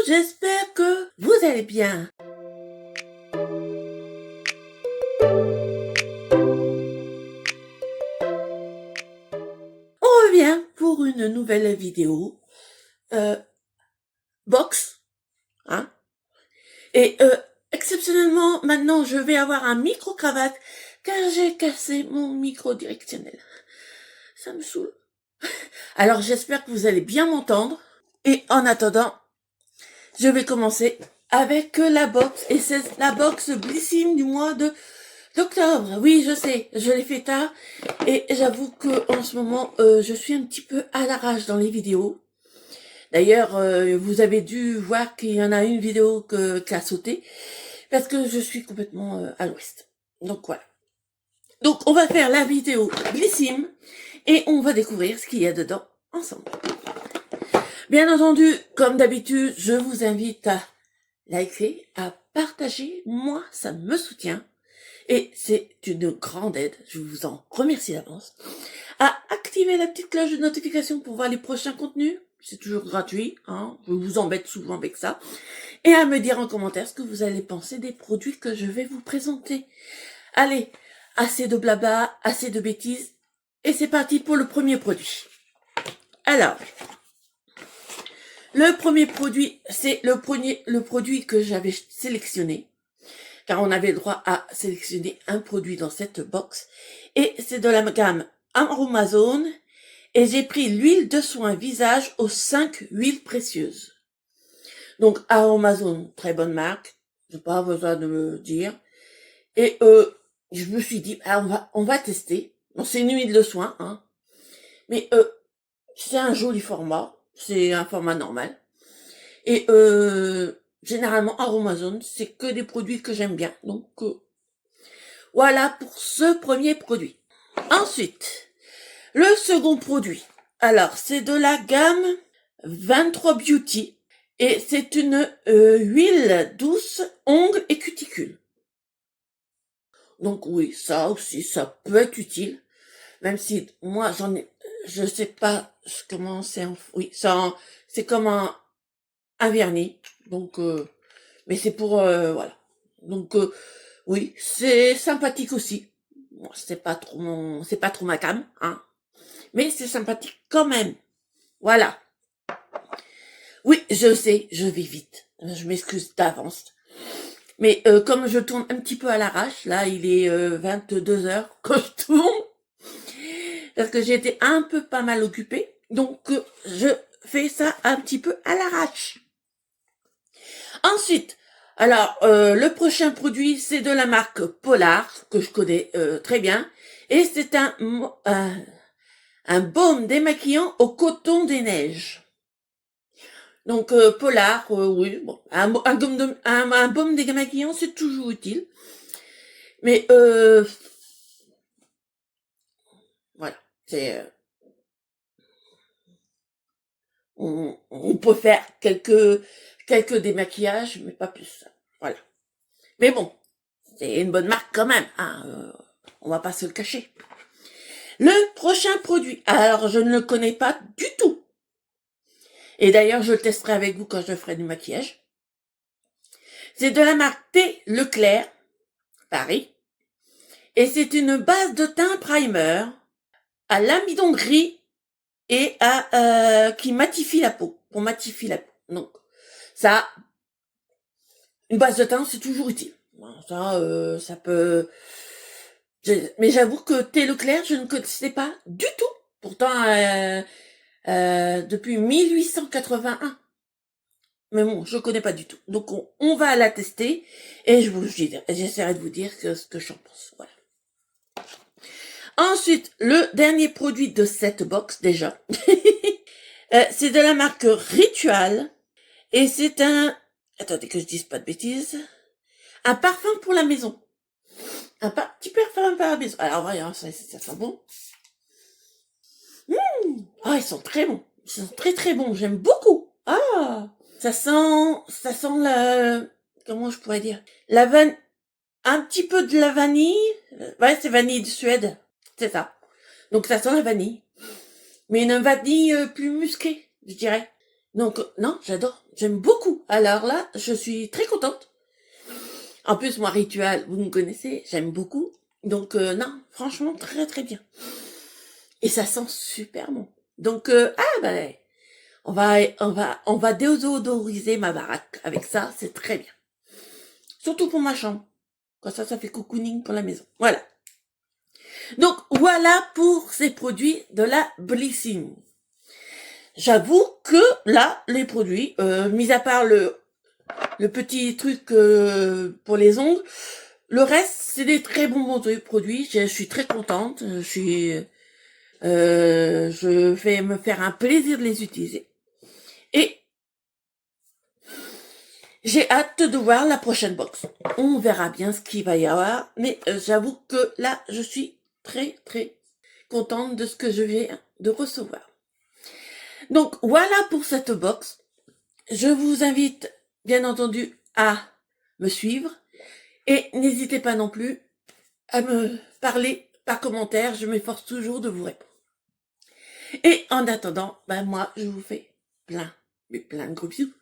j'espère que vous allez bien. On revient pour une nouvelle vidéo. Box, hein. Et exceptionnellement, maintenant, je vais avoir un micro-cravate car j'ai cassé mon micro directionnel. Ça me saoule. Alors, j'espère que vous allez bien m'entendre. Et en attendant, je vais commencer avec la box. Et c'est la box Blissim du mois d'octobre. Oui, je sais, je l'ai fait tard. Et j'avoue que en ce moment, je suis un petit peu à l'arrache dans les vidéos. D'ailleurs, vous avez dû voir qu'il y en a une vidéo qui a sauté. Parce que je suis complètement à l'ouest. Donc voilà. Donc on va faire la vidéo Blissim. Et on va découvrir ce qu'il y a dedans ensemble. Bien entendu, comme d'habitude, je vous invite à liker, à partager. Moi, ça me soutient. Et c'est une grande aide. Je vous en remercie d'avance. À activer la petite cloche de notification pour voir les prochains contenus. C'est toujours gratuit, hein. Je vous embête souvent avec ça. Et à me dire en commentaire ce que vous allez penser des produits que je vais vous présenter. Allez, assez de blabla, assez de bêtises. Et c'est parti pour le premier produit. Alors, le premier produit, c'est le produit que j'avais sélectionné. Car on avait le droit à sélectionner un produit dans cette box. Et c'est de la gamme Aromazone. Et j'ai pris l'huile de soin visage aux 5 huiles précieuses. Donc Aromazone, très bonne marque. J'ai pas besoin de me dire. Et je me suis dit, on va tester. Bon, c'est une huile de soin, hein. Mais c'est un joli format. C'est un format normal. Et généralement, Aromazone, c'est que des produits que j'aime bien. Donc, voilà pour ce premier produit. Ensuite, le second produit. Alors, c'est de la gamme 23 Beauty. Et c'est une huile douce, ongles et cuticules. Donc oui, ça aussi, ça peut être utile. Même si moi, je sais pas comment c'est. Oui, c'est comme un vernis. Donc, mais c'est pour voilà. Donc oui, c'est sympathique aussi. Bon, c'est pas trop ma came, hein. Mais c'est sympathique quand même. Voilà. Oui, je sais, je vais vite. Je m'excuse d'avance. Mais comme je tourne un petit peu à l'arrache, là il est 22h quand je tourne, parce que j'ai été un peu pas mal occupée, donc je fais ça un petit peu à l'arrache. Ensuite, alors le prochain produit c'est de la marque Polar, que je connais très bien, et c'est un baume démaquillant au coton des neiges. Donc Polar, oui, bon, un baume démaquillant c'est toujours utile. Mais voilà, c'est on peut faire quelques démaquillages, mais pas plus. Voilà. Mais bon, c'est une bonne marque quand même. Hein, on va pas se le cacher. Le prochain produit, alors je ne le connais pas du tout. Et d'ailleurs, je le testerai avec vous quand je ferai du maquillage. C'est de la marque T. Leclerc, Paris. Et c'est une base de teint primer à l'amidon gris et qui matifie la peau, pour matifier la peau. Donc, ça, une base de teint, c'est toujours utile. Ça, ça peut... Mais j'avoue que Thé Leclerc, je ne connaissais pas du tout. Pourtant, depuis 1881. Mais bon, je connais pas du tout. Donc, on va la tester et j'essaierai de vous dire ce que j'en pense. Voilà. Ensuite, le dernier produit de cette box, déjà, c'est de la marque Ritual. Et c'est attendez que je dise pas de bêtises, un parfum pour la maison. Un petit parfum pour la maison. Alors, voyons, ça sent bon. Ah, ils sont très bons. Ils sont très très bons. J'aime beaucoup. Ah, ça sent comment je pourrais dire? Un petit peu de la vanille. Ouais, c'est vanille de Suède. C'est ça. Donc, ça sent la vanille. Mais une vanille plus musquée, je dirais. Donc, non, j'adore. J'aime beaucoup. Alors là, je suis très contente. En plus, moi, Ritual, vous me connaissez, j'aime beaucoup. Donc, non, franchement, très très bien. Et ça sent super bon. Donc, on va déodoriser ma baraque avec ça, c'est très bien. Surtout pour ma chambre. Comme ça fait cocooning pour la maison. Voilà. Donc, voilà pour ces produits de la Blissing. J'avoue que là, les produits, mis à part le petit truc pour les ongles, le reste, c'est des très bons produits. Je suis très contente. Je vais me faire un plaisir de les utiliser. Et j'ai hâte de voir la prochaine box. On verra bien ce qu'il va y avoir. Mais j'avoue que là, je suis très, très contente de ce que je viens de recevoir. Donc, voilà pour cette box. Je vous invite, bien entendu, à me suivre. Et n'hésitez pas non plus à me parler par commentaire. Je m'efforce toujours de vous répondre. Et en attendant, moi, je vous fais plein, mais plein de gros bisous.